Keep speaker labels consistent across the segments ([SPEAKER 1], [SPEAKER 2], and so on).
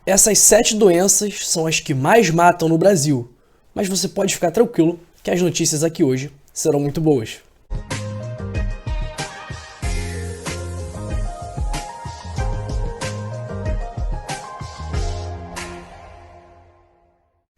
[SPEAKER 1] Essas 7 doenças são as que mais matam no Brasil, mas você pode ficar tranquilo que as notícias aqui hoje serão muito boas.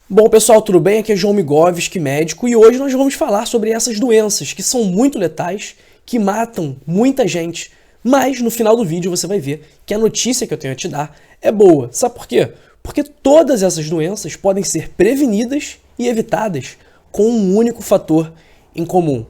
[SPEAKER 1] Bom pessoal, tudo bem? Aqui é João Migovski, médico, e hoje nós vamos falar sobre essas doenças que são muito letais, que matam muita gente, mas no final do vídeo você vai ver que a notícia que eu tenho a te dar é boa. Sabe por quê? Porque todas essas doenças podem ser prevenidas e evitadas com um único fator em comum.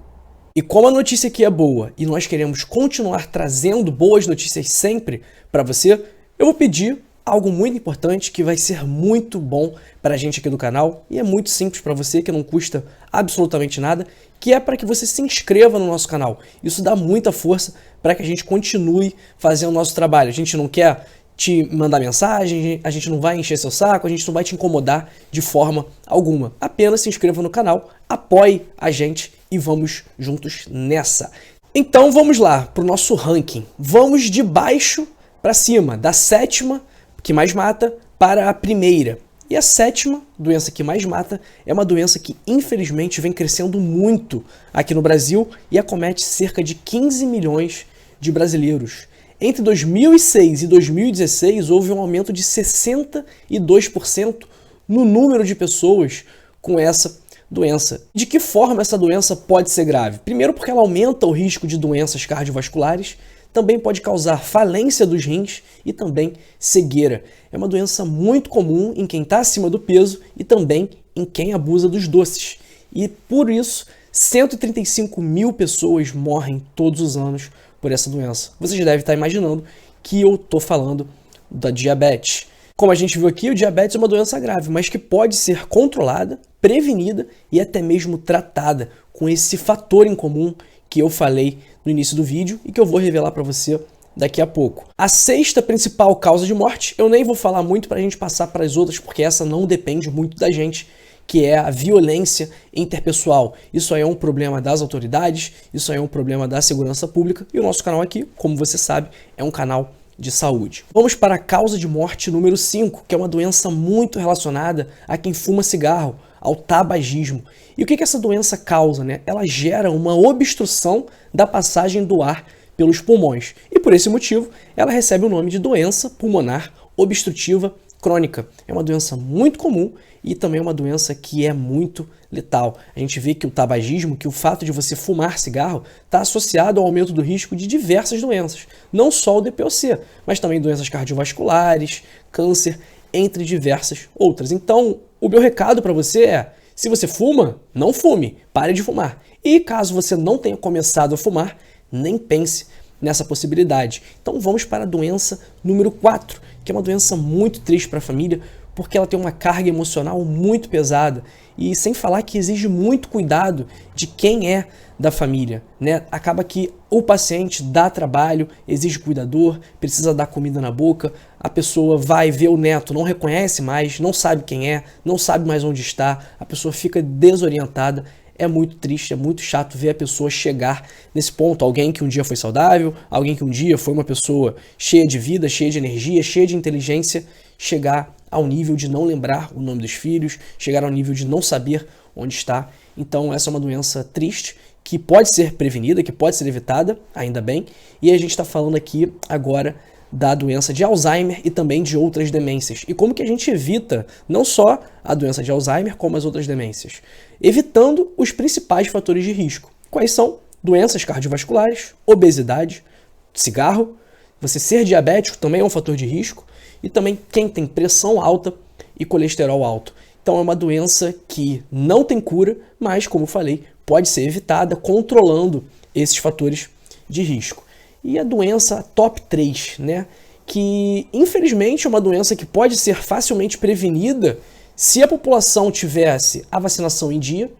[SPEAKER 1] E como a notícia aqui é boa e nós queremos continuar trazendo boas notícias sempre para você, eu vou pedir algo muito importante que vai ser muito bom para a gente aqui do canal e é muito simples para você, que não custa absolutamente nada, que é para que você se inscreva no nosso canal. Isso dá muita força para que a gente continue fazendo o nosso trabalho. A gente não quer te mandar mensagem, a gente não vai encher seu saco, a gente não vai te incomodar de forma alguma. Apenas se inscreva no canal, apoie a gente e vamos juntos nessa. Então vamos lá para o nosso ranking. Vamos de baixo para cima, da sétima que mais mata para a primeira. E a sétima doença que mais mata é uma doença que infelizmente vem crescendo muito aqui no Brasil e acomete cerca de 15 milhões de brasileiros. Entre 2006 e 2016 houve um aumento de 62% no número de pessoas com essa doença. De que forma essa doença pode ser grave? Primeiro porque ela aumenta o risco de doenças cardiovasculares, também pode causar falência dos rins e também cegueira. É uma doença muito comum em quem está acima do peso e também em quem abusa dos doces. E por isso, 135 mil pessoas morrem todos os anos por essa doença. Você já deve estar imaginando que eu estou falando da diabetes. Como a gente viu aqui, o diabetes é uma doença grave, mas que pode ser controlada, prevenida e até mesmo tratada com esse fator em comum que eu falei no início do vídeo e que eu vou revelar para você daqui a pouco. A sexta principal causa de morte, eu nem vou falar muito para a gente passar para as outras, porque essa não depende muito da gente, que é a violência interpessoal. Isso aí é um problema das autoridades, isso aí é um problema da segurança pública e o nosso canal aqui, como você sabe, é um canal de saúde. Vamos para a causa de morte número 5, que é uma doença muito relacionada a quem fuma cigarro, ao tabagismo. E o que essa doença causa, né? Ela gera uma obstrução da passagem do ar pelos pulmões. E por esse motivo, ela recebe o nome de doença pulmonar obstrutiva crônica. É uma doença muito comum e também é uma doença que é muito letal. A gente vê que o tabagismo, que o fato de você fumar cigarro, está associado ao aumento do risco de diversas doenças. Não só o DPOC, mas também doenças cardiovasculares, câncer, entre diversas outras. Então, o meu recado para você é: se você fuma, não fume, pare de fumar. E caso você não tenha começado a fumar, nem pense nessa possibilidade. Então vamos para a doença número 4, que é uma doença muito triste para a família, porque ela tem uma carga emocional muito pesada e sem falar que exige muito cuidado de quem é da família, né? Acaba que o paciente dá trabalho, exige cuidador, precisa dar comida na boca, a pessoa vai ver o neto, não reconhece mais, não sabe quem é, não sabe mais onde está, a pessoa fica desorientada. É muito triste, é muito chato ver a pessoa chegar nesse ponto. Alguém que um dia foi saudável, alguém que um dia foi uma pessoa cheia de vida, cheia de energia, cheia de inteligência, chegar ao nível de não lembrar o nome dos filhos, chegar ao nível de não saber onde está. Então essa é uma doença triste, que pode ser prevenida, que pode ser evitada, ainda bem. E a gente está falando aqui agora da doença de Alzheimer e também de outras demências. E como que a gente evita não só a doença de Alzheimer, como as outras demências? Evitando os principais fatores de risco. Quais são? Doenças cardiovasculares, obesidade, cigarro, você ser diabético também é um fator de risco, e também quem tem pressão alta e colesterol alto. Então é uma doença que não tem cura, mas, como eu falei, pode ser evitada controlando esses fatores de risco. E a doença top 3, né? Que infelizmente é uma doença que pode ser facilmente prevenida se a população tivesse a vacinação em dia,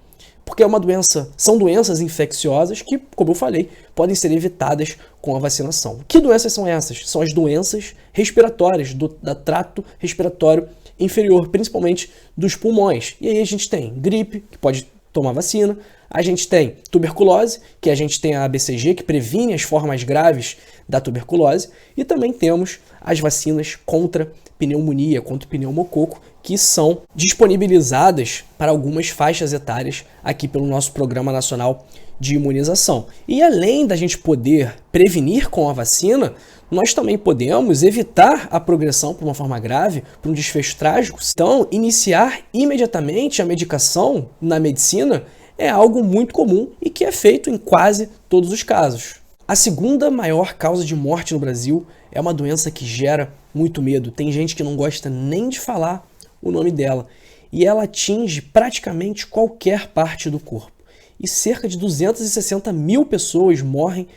[SPEAKER 1] porque é uma doença, são doenças infecciosas que, como eu falei, podem ser evitadas com a vacinação. Que doenças são essas? São as doenças respiratórias, do trato respiratório inferior, principalmente dos pulmões. E aí a gente tem gripe, que pode tomar vacina, a gente tem tuberculose, que a gente tem a BCG, que previne as formas graves da tuberculose, e também temos as vacinas contra pneumonia quanto pneumococo, que são disponibilizadas para algumas faixas etárias aqui pelo nosso Programa Nacional de Imunização. E além da gente poder prevenir com a vacina, nós também podemos evitar a progressão para uma forma grave, para um desfecho trágico. Então, iniciar imediatamente a medicação na medicina é algo muito comum e que é feito em quase todos os casos. A segunda maior causa de morte no Brasil é uma doença que gera muito medo. Tem gente que não gosta nem de falar o nome dela. E ela atinge praticamente qualquer parte do corpo. E cerca de 260 mil pessoas morrem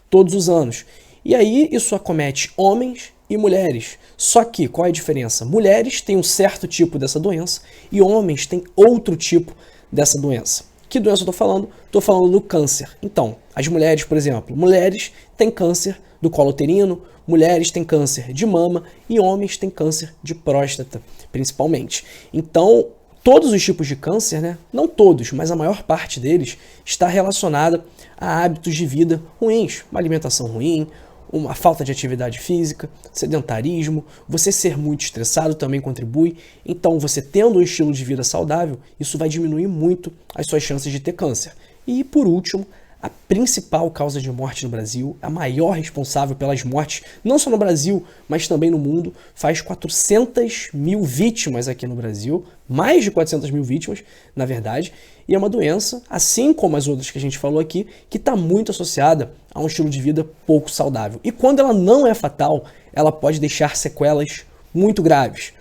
[SPEAKER 1] todos os anos. E aí isso acomete homens e mulheres. Só que, qual é a diferença? Mulheres têm um certo tipo dessa doença e homens têm outro tipo dessa doença. Que doença eu estou falando? Estou falando do câncer. Então, as mulheres, por exemplo, mulheres têm câncer do colo uterino, mulheres têm câncer de mama e homens têm câncer de próstata, principalmente. Então, todos os tipos de câncer, né? Não todos, mas a maior parte deles está relacionada a hábitos de vida ruins, uma alimentação ruim, uma falta de atividade física, sedentarismo, você ser muito estressado também contribui. Então, você tendo um estilo de vida saudável, isso vai diminuir muito as suas chances de ter câncer. E, por último, a principal causa de morte no Brasil, a maior responsável pelas mortes, não só no Brasil, mas também no mundo, faz 400 mil vítimas aqui no Brasil, mais de 400 mil vítimas, na verdade, e é uma doença, assim como as outras que a gente falou aqui, que está muito associada a um estilo de vida pouco saudável. E quando ela não é fatal, ela pode deixar sequelas muito graves.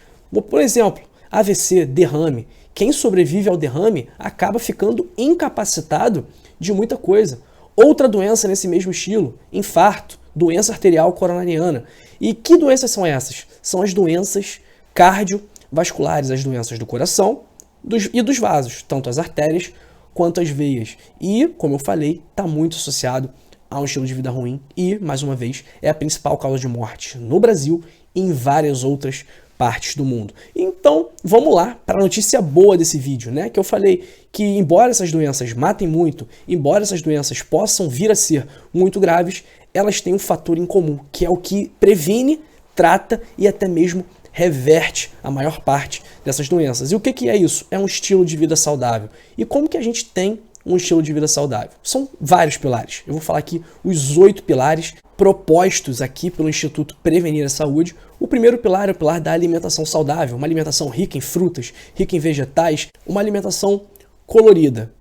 [SPEAKER 1] Por exemplo, AVC, derrame. Quem sobrevive ao derrame acaba ficando incapacitado de muita coisa. Outra doença nesse mesmo estilo, infarto, doença arterial coronariana. E que doenças são essas? São as doenças cardiovasculares, as doenças do coração e dos vasos, tanto as artérias quanto as veias. E, como eu falei, está muito associado a um estilo de vida ruim e, mais uma vez, é a principal causa de morte no Brasil e em várias outras partes do mundo. Então, vamos lá para a notícia boa desse vídeo, né? Que eu falei que, embora essas doenças matem muito, embora essas doenças possam vir a ser muito graves, elas têm um fator em comum, que é o que previne, trata e até mesmo reverte a maior parte dessas doenças. E o que é isso? É um estilo de vida saudável. E como que a gente tem um estilo de vida saudável? São vários pilares. Eu vou falar aqui os 8 pilares propostos aqui pelo Instituto Prevenir a Saúde. O primeiro pilar é o pilar da alimentação saudável, uma alimentação rica em frutas, rica em vegetais, uma alimentação colorida.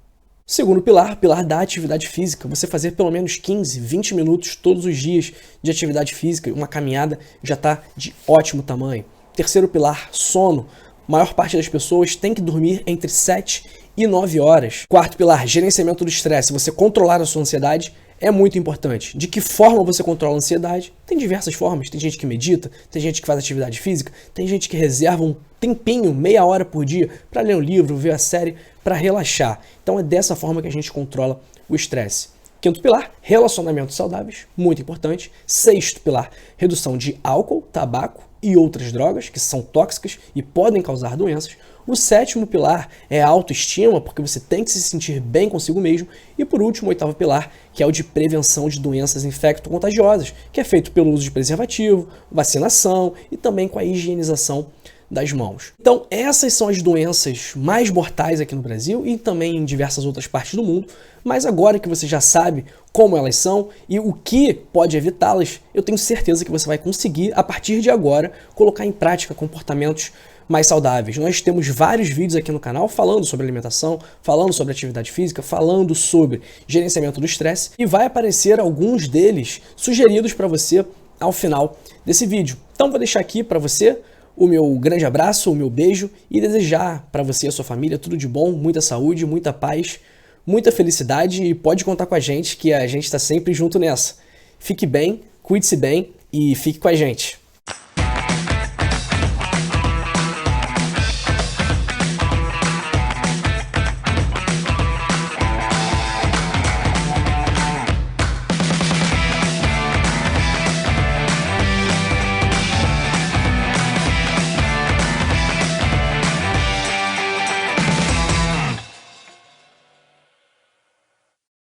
[SPEAKER 1] Segundo pilar da atividade física, você fazer pelo menos 15, 20 minutos todos os dias de atividade física, uma caminhada já está de ótimo tamanho. Terceiro pilar, sono. A maior parte das pessoas tem que dormir entre 7 e 9 horas. Quarto pilar, gerenciamento do estresse. Você controlar a sua ansiedade é muito importante. De que forma você controla a ansiedade? Tem diversas formas. Tem gente que medita, tem gente que faz atividade física, tem gente que reserva um tempinho, meia hora por dia, para ler um livro, ver a série, para relaxar. Então é dessa forma que a gente controla o estresse. Quinto pilar, relacionamentos saudáveis, muito importante. Sexto pilar, redução de álcool, tabaco e outras drogas que são tóxicas e podem causar doenças. O sétimo pilar é a autoestima, porque você tem que se sentir bem consigo mesmo. E por último, o oitavo pilar, que é o de prevenção de doenças infecto-contagiosas, que é feito pelo uso de preservativo, vacinação e também com a higienização das mãos. Então, essas são as doenças mais mortais aqui no Brasil e também em diversas outras partes do mundo. Mas agora que você já sabe como elas são e o que pode evitá-las, eu tenho certeza que você vai conseguir, a partir de agora, colocar em prática comportamentos mais saudáveis. Nós temos vários vídeos aqui no canal falando sobre alimentação, falando sobre atividade física, falando sobre gerenciamento do estresse e vai aparecer alguns deles sugeridos para você ao final desse vídeo. Então vou deixar aqui para você o meu grande abraço, o meu beijo e desejar para você e a sua família tudo de bom, muita saúde, muita paz, muita felicidade e pode contar com a gente que a gente está sempre junto nessa. Fique bem, cuide-se bem e fique com a gente.